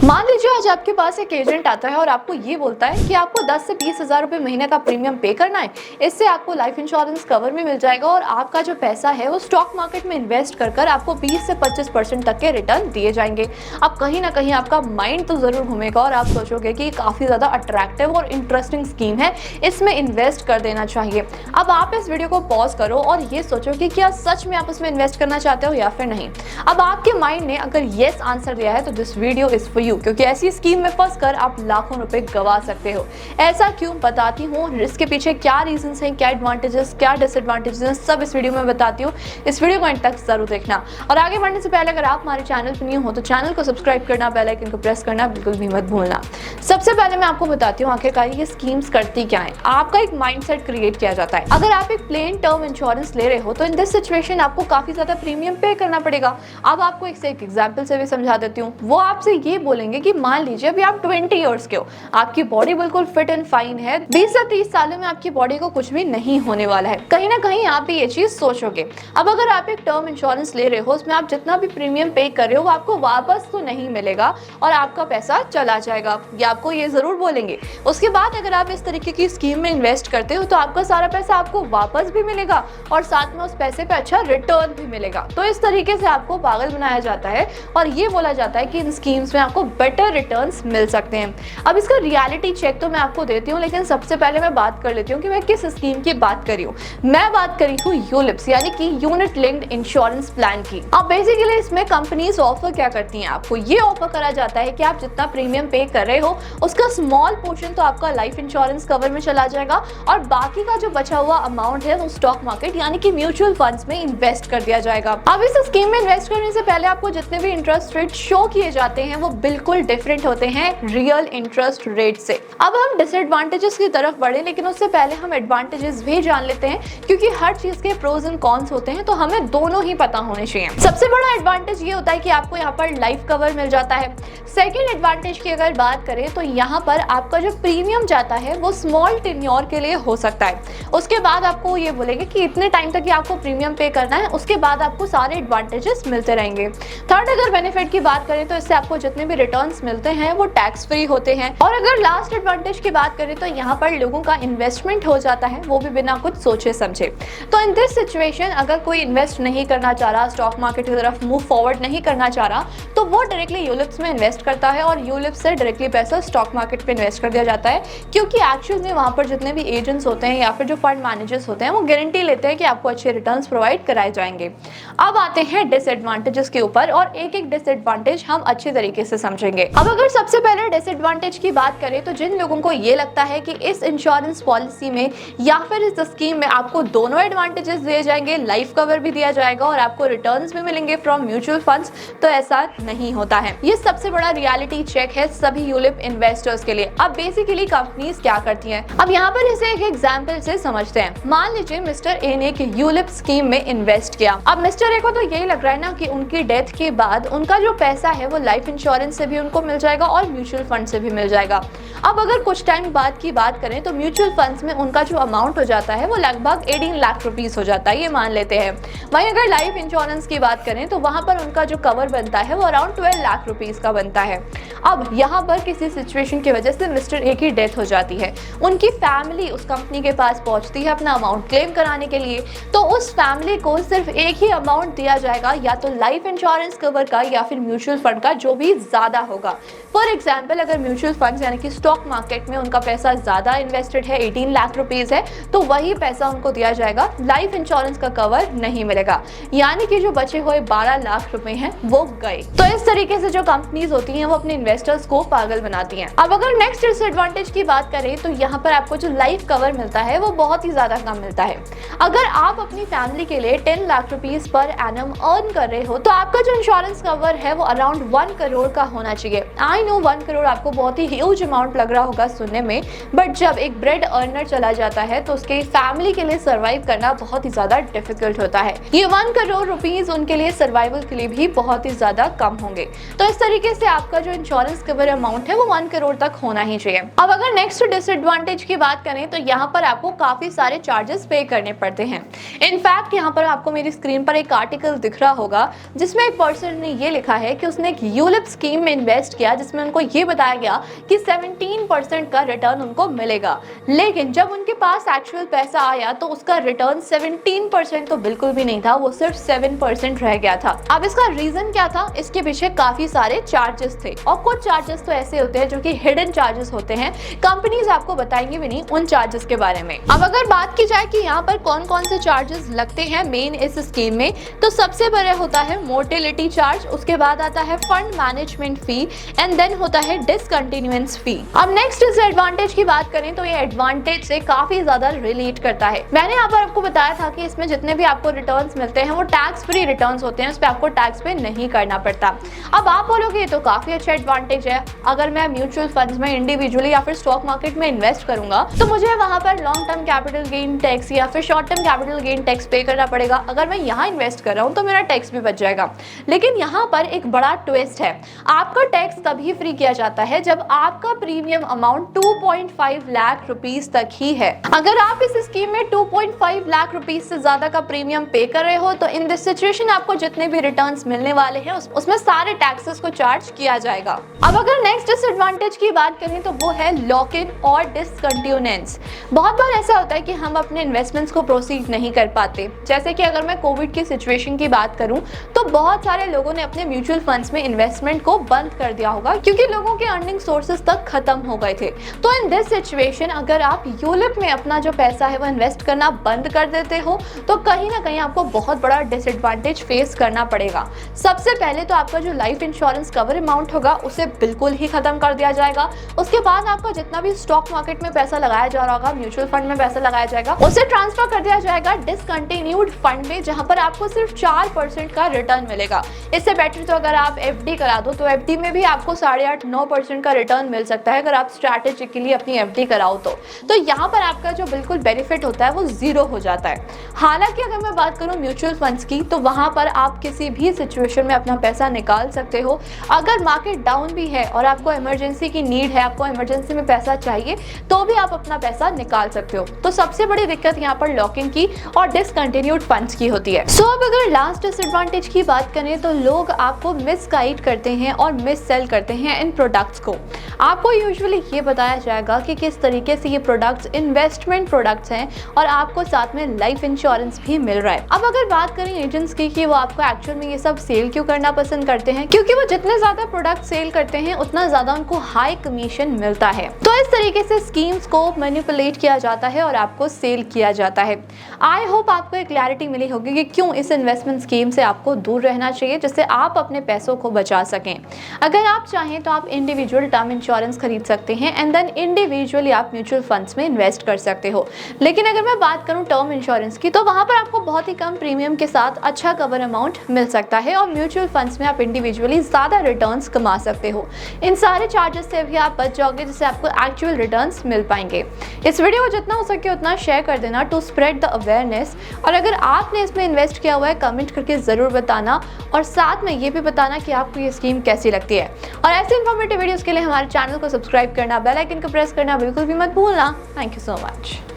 मान लीजिए आज आपके पास एक एजेंट आता है और आपको ये बोलता है कि आपको 10 से 20 हजार रुपए महीने का प्रीमियम पे करना है। इससे आपको लाइफ इंश्योरेंस कवर भी मिल जाएगा और आपका जो पैसा है वो स्टॉक मार्केट में इन्वेस्ट कर आपको 20 से 25% तक के रिटर्न दिए जाएंगे। अब कहीं ना कहीं आपका माइंड तो जरूर घूमेगा और आप सोचोगे कि काफी ज्यादा अट्रैक्टिव और इंटरेस्टिंग स्कीम है, इसमें इन्वेस्ट कर देना चाहिए। अब आप इस वीडियो को पॉज करो और ये सोचो कि क्या सच में आप उसमें इन्वेस्ट करना चाहते हो या फिर नहीं। अब आपके माइंड ने अगर येस आंसर दिया है तो this video is for you, क्योंकि ऐसी स्कीम में फंसकर आप लाखों रुपए गवा सकते हो। ऐसा क्यों, बताती हूँ। इसके पीछे क्या रीजंस हैं, क्या एडवांटेजेस, क्या डिसएडवांटेजेस हैं, सब इस वीडियो में बताती हूँ। इस वीडियो को अंत तक जरूर देखना। और आगे बढ़ने से पहले अगर आप हमारे चैनल पर न्यू हो तो चैनल को सब्सक्राइब करना, बेल आइकन को प्रेस करना बिल्कुल भी मत भूलना। सबसे पहले मैं आपको बताती हूँ आखिरकार ये स्कीम्स करती क्या है। आपका एक माइंडसेट क्रिएट किया जाता है। अगर आप एक प्लेन टर्म इंश्योरेंस ले रहे हो तो इन दिस सिचुएशन आपको काफी ज्यादा प्रीमियम पे करना पड़ेगा। अब आपको एक एग्जाम्पल से भी समझा देती हूँ। वो आपसे ये बोलेंगे कि मान लीजिए अभी आप 20 इयर्स के हो, आपकी बॉडी बिल्कुल फिट एंड फाइन है, 20 से 30 सालों में आपकी बॉडी को कुछ भी नहीं होने वाला है। कहीं ना कहीं आप भी ये चीज सोचोगे। अब अगर आप एक टर्म इंश्योरेंस ले रहे हो, उसमें आप जितना भी प्रीमियम पे कर रहे हो वो आपको वापस तो नहीं मिलेगा और आपका पैसा चला जाएगा, ये आपको ये जरूर बोलेंगे। उसके बाद अगर आप इस तरीके की स्कीम में इन्वेस्ट करते हो तो आपका सारा पैसा आपको वापस भी मिलेगा और साथ में उस पैसे पे अच्छा रिटर्न भी मिलेगा। तो इस तरीके से आपको पागल बनाया जाता है और ये बोला जाता है कि इन स्कीम्स में आपको बेटर रिटर्न्स मिल सकते हैं। अब इसका रियलिटी चेक तो मैं आपको देती हूँ, लेकिन सबसे पहले मैं बात कर लेती हूँ कि मैं किस स्कीम की बात कर रही हूँ। मैं बात करी हूँ यूलिप्स यानी कि यूनिट लिंक्ड इंश्योरेंस प्लान की। अब बेसिकली इसमें कंपनीज ऑफर क्या करती हैं, आपको ये ऑफर करा जाता है कि आप जितना प्रीमियम पे कर रहे हो उसका स्मॉल पोर्शन तो आपका लाइफ इंश्योरेंस कवर में चला जाएगा और बाकी का जो बचा हुआ अमाउंट है वो स्टॉक मार्केट यानी कि म्यूचुअल फंड्स में इन्वेस्ट कर दिया जाएगा। अब इस स्कीम में इन्वेस्ट करने से पहले आपको जितने भी इंटरेस्ट रेट शो किए जाते हैं वो बिल्कुल डिफरेंट होते हैं रियल इंटरेस्ट रेट से। अब हम डिसएडवांटेजेस की तरफ बढ़े, लेकिन उससे पहले हम एडवांटेजेस भी जान लेते हैं, क्योंकि हर चीज के प्रोज एंड कॉन्स होते हैं तो हमें दोनों ही पता होने चाहिए। सबसे बड़ा एडवांटेज ये होता है कि आपको यहाँ पर लाइफ कवर मिल जाता है। सेकेंड एडवांटेज की अगर बात करें तो यहाँ पर आपका जो प्रीमियम जाता है वो स्मॉल टेन्योर के लिए हो सकता है। उसके बाद आपको ये बोलेंगे कि इतने टाइम तक ही आपको प्रीमियम पे करना है, उसके बाद आपको सारे एडवांटेजेस मिलते रहेंगे। थर्ड अगर बेनिफिट की बात करें तो इससे आपको जितने भी रिटर्न्स मिलते हैं वो टैक्स फ्री होते हैं। और अगर लास्ट एडवांटेज की बात करें तो यहाँ पर लोगों का इन्वेस्टमेंट हो जाता है, वो भी बिना कुछ सोचे समझे। तो इन दिस सिचुएशन अगर कोई इन्वेस्ट नहीं करना चाह रहा, स्टॉक मार्केट की तरफ मूव फॉरवर्ड नहीं करना चाह रहा, तो वो डायरेक्टली यूलिप्स में इन्वेस्ट करता है और यूलिप्स से डायरेक्टली पैसा स्टॉक मार्केट पे इन्वेस्ट कर दिया जाता है, क्योंकि एक्चुअल में वहां पर जितने भी एजेंट्स होते हैं या फिर जो फंड मैनेजर्स होते हैं वो गारंटी लेते हैं कि आपको अच्छे रिटर्न्स प्रोवाइड कराए जाएंगे। अब आते हैं डिसएडवांटेजेस के ऊपर और एक एक डिसएडवांटेज हम अच्छे तरीके से समझेंगे। अब अगर सबसे पहले डिसएडवांटेज की बात करें तो जिन लोगों को ये लगता है कि इस इंश्योरेंस पॉलिसी में या फिर इस स्कीम में आपको दोनों एडवांटेजेस दिए जाएंगे, लाइफ कवर भी दिया जाएगा और आपको रिटर्न्स भी मिलेंगे फ्रॉम म्यूचुअल फंड्स, तो ऐसा नहीं होता है। ये सबसे बड़ा रियलिटी चेक है सभी यूलिप इन्वेस्टर्स के लिए। अब बेसिकली कंपनीज क्या करती हैं, अब यहाँ पर इसे एक एग्जाम्पल से समझते हैं। मान लीजिए मिस्टर ए ने एक यूलिप स्कीम में इन्वेस्ट किया। अब मिस्टर ए को तो यही लग रहा है ना कि उनकी डेथ के बाद उनका जो पैसा है वो लाइफ इंश्योरेंस से भी उनको मिल जाएगा और म्यूचुअल फंड से भी मिल जाएगा। अब अगर कुछ टाइम बाद की बात करें तो म्यूचुअल फंड्स में उनका जो अमाउंट हो जाता है वो लगभग 18 लाख रुपीस हो जाता है, ये मान लेते हैं। वहीं अगर लाइफ इंश्योरेंस की बात करें तो वहां पर उनका जो कवर बनता है वो अराउंड 12 लाख रुपीस का बनता है। अब यहाँ पर किसी सिचुएशन की वजह से मिस्टर ए की डेथ हो जाती है, उनकी फैमिली उस कंपनी के पास पहुंचती है अपना अमाउंट क्लेम कराने के लिए, तो उस फैमिली को सिर्फ एक ही अमाउंट दिया जाएगा, या तो लाइफ इंश्योरेंस कवर का या फिर म्यूचुअल फंड का, जो भी ज्यादा होगा। फॉर एग्जाम्पल अगर म्यूचुअल फंड यानी कि स्टॉक मार्केट में उनका पैसा ज्यादा इन्वेस्टेड है, 18 लाख रुपीस है, तो वही पैसा उनको दिया जाएगा, लाइफ इंश्योरेंस का कवर नहीं मिलेगा, यानी कि जो बचे हुए 12 लाख रुपए हैं वो गए। तो इस तरीके से जो कंपनीज होती हैं वो अपने इन्वेस्टर्स को पागल बनाती हैं। अब अगर नेक्स्ट डिसएडवांटेज की बात करें तो यहाँ पर आपको जो लाइफ कवर मिलता है वो बहुत ही ज्यादा कम मिलता है। अगर आप अपनी फैमिली के लिए 10 lakh rupees per annum earn कर रहे हो तो आपका जो इंश्योरेंस कवर है वो अराउंड 1 करोड़ का होना चाहिए। आई नो 1 करोड़ आपको बहुत ही ह्यूज अमाउंट लग रहा होगा सुनने में, बट जब एक ब्रेड अर्नर चला जाता है तो उसके फैमिली के लिए सर्वाइव करना बहुत ही ज्यादा डिफिकल्ट होता है। ये 1 करोड़ रुपीस उनके लिए सर्वाइवल के लिए भी बहुत ही ज्यादा कम होंगे। तो इस तरीके से आपका जो इंश्योरेंस कवर अमाउंट है वो 1 करोड़ तक होना ही चाहिए। अब अगर नेक्स्ट डिसएडवांटेज की बात करें तो यहाँ पर आपको काफी सारे चार्जेस पे करने पड़ते हैं। इनफैक्ट यहाँ पर आपको मेरी स्क्रीन पर एक आर्टिकल दिख रहा होगा जिसमें एक पर्सन ने ये लिखा है कि उसने एक यूलिप स्कीम में इन्वेस्ट किया जिसमें उनको ये बताया गया कि 17% का रिटर्न उनको मिलेगा, लेकिन जब उनके पास एक्चुअल पैसा आया तो उसका रिटर्न 17% तो बिल्कुल भी नहीं था, वो सिर्फ 7% रह गया था। अब इसका रीजन क्या था? इसके पीछे काफी सारे चार्जेस थे और कुछ चार्जेस तो ऐसे होते हैं जो कि हिडन चार्जेस होते हैं, कंपनीज आपको बताएंगे भी नहीं उन चार्जेस के बारे में। अब अगर बात की जाए कि यहाँ पर कौन कौन से चार्जेस लगते हैं मेन इस स्कीम में, तो सबसे बड़ा होता है मोर्टेलिटी चार्ज, उसके बाद आता है fund management fee and then होता है डिसकंटिन्यूएंस फी। अब नेक्स्ट डिसएडवांटेज की बात करें तो ये एडवांटेज से काफी ज्यादा रिलेट करता है। मैंने यहाँ पर आपको बताया था कि इसमें जितने भी आपको रिटर्न्स मिलते हैं वो टैक्स फ्री रिटर्न्स होते हैं, उस पर आपको टैक्स पे नहीं करना पड़ता। अब आप बोलोगे ये तो काफी अच्छा एडवांटेज है, अगर मैं म्यूचुअल फंड्स में इंडिविजुअली या फिर स्टॉक मार्केट में इन्वेस्ट करूंगा तो मुझे वहां पर long term capital gain tax या फिर short term capital gain tax पे करना पड़ेगा। अगर मैं यहाँ इन्वेस्ट कर रहा हूँ तो मेरा टैक्स भी बच जाएगा, लेकिन यहाँ पर एक बड़ा ट्विस्ट है, आपका टैक्स तभी फ्री किया जाता है जब आपका प्रीमियम अमाउंट 2.5 लाख रुपीस तक ही है। अगर आप इस स्कीम में 2.5 लाख रुपीस से ज्यादा का प्रीमियम पे कर रहे हो तो इन दिस सिचुएशन आपको जितने भी रिटर्न्स मिलने वाले हैं उसमें सारे टैक्सेस को चार्ज किया जाएगा। अब अगर नेक्स्ट डिसएडवांटेज की बात करें तो वो है लॉक इन और डिसकंटिन्यूएंस। बहुत बार ऐसा होता है कि हम अपने इन्वेस्टमेंट्स को प्रोसीड नहीं कर पाते, जैसे कि अगर मैं कोविड की सिचुएशन की बात करूं तो बहुत सारे लोगों ने अपने म्यूचुअल फंड्स में इन्वेस्टमेंट को बंद कर दिया होगा क्योंकि लोगों के अर्निंग सोर्सेज तक खत्म हो गए थे। तो इन दिस सिचुएशन अगर आप यूलिप में अपना जो पैसा है वो इन्वेस्ट करना बंद कर देते हो तो कहीं ना कहीं आपको बहुत बड़ा डिसएडवांटेज फेस करना पड़ेगा। सबसे पहले तो आपका जो लाइफ इंश्योरेंस कवर अमाउंट होगा उसे बिल्कुल ही खत्म कर दिया जाएगा। उसके बाद आपका जितना भी स्टॉक मार्केट में पैसा लगाया जा रहा होगा, म्यूचुअल फंड में पैसा लगाया जाएगा, उसे ट्रांसफर कर दिया जाएगा डिसकंटिन्यूड फंड में, जहां पर आपको सिर्फ 4% का रिटर्न मिलेगा। इससे बेटर तो अगर आप एफडी करा दो तो एफडी में भी आपको 8.5-9% का रिटर्न मिल सकता है अगर आप स्ट्रैटेजिकली अपनी एफडी कराओ तो यहाँ पर आपका जो बिल्कुल बेनिफिट होता है वो जीरो हो जाता है। हालांकि अगर मैं बात करूं म्यूचुअल फंड्स की तो वहां पर आप किसी भी सिचुएशन में अपना पैसा निकाल सकते हो। अगर मार्केट डाउन भी है और आपको इमरजेंसी की नीड है, आपको इमरजेंसी में पैसा चाहिए तो भी आप अपना पैसा निकाल सकते हो। तो सबसे बड़ी दिक्कत यहाँ पर लॉकिंग की और डिसकंटिन्यूड फंड्स की होती है। सो अब अगर लास्ट डिसएडवांटेज की बात करें तो लोग आपको मिसगाइड करते हैं और मिस सेल करते हैं इन प्रोडक्ट्स को। आपको यूजुअली ये बताया जाएगा कि किस तरीके से ये प्रोडक्ट्स इन्वेस्टमेंट प्रोडक्ट्स हैं और आपको साथ में लाइफ इंश्योरेंस भी मिल रहा है। अब अगर बात करें एजेंट्स की कि वो आपको एक्चुअल में ये सब सेल क्यों करना पसंद करते हैं, क्योंकि वो जितने ज्यादा प्रोडक्ट सेल करते हैं उतना ज्यादा उनको हाई कमीशन मिलता है। तो इस तरीके से स्कीम्स को मैनिपुलेट किया जाता है और आपको सेल किया जाता है। आई होप आपको एक क्लैरिटी मिली होगी कि क्यों इस इन्वेस्टमेंट स्कीम से आपको दूर रहना चाहिए, जिससे आप अपने पैसों को बचा सकें। अगर आप चाहें तो आप इंडिविजुअल टर्म इंश्योरेंस खरीद सकते हैं एंड देन इंडिविजुअली आप म्यूचुअल फंड्स में इन्वेस्ट कर सकते हो। लेकिन अगर मैं बात करूं टर्म इंश्योरेंस की तो वहां पर आपको बहुत ही कम प्रीमियम के साथ अच्छा कवर अमाउंट मिल सकता है और म्यूचुअल फंड्स में आप इंडिविजुअली ज्यादा रिटर्न्स कमा सकते हो। इन सारे चार्जेस से भी आप बच जाओगे, जिससे आपको एक्चुअल रिटर्न्स मिल पाएंगे। इस वीडियो को जितना हो सके उतना शेयर कर देना टू स्प्रेड द अवेयरनेस, और अगर आपने इसमें इन्वेस्ट किया हुआ है कमेंट करके जरूर बताना और साथ में ये भी बताना कि आपको ये स्कीम कैसी लगती है। और ऐसे इन्फॉर्मेटिव वीडियोस के लिए हमारे चैनल को सब्सक्राइब करना, बेल आइकन को प्रेस करना बिल्कुल भी मत भूलना। Thank you so much.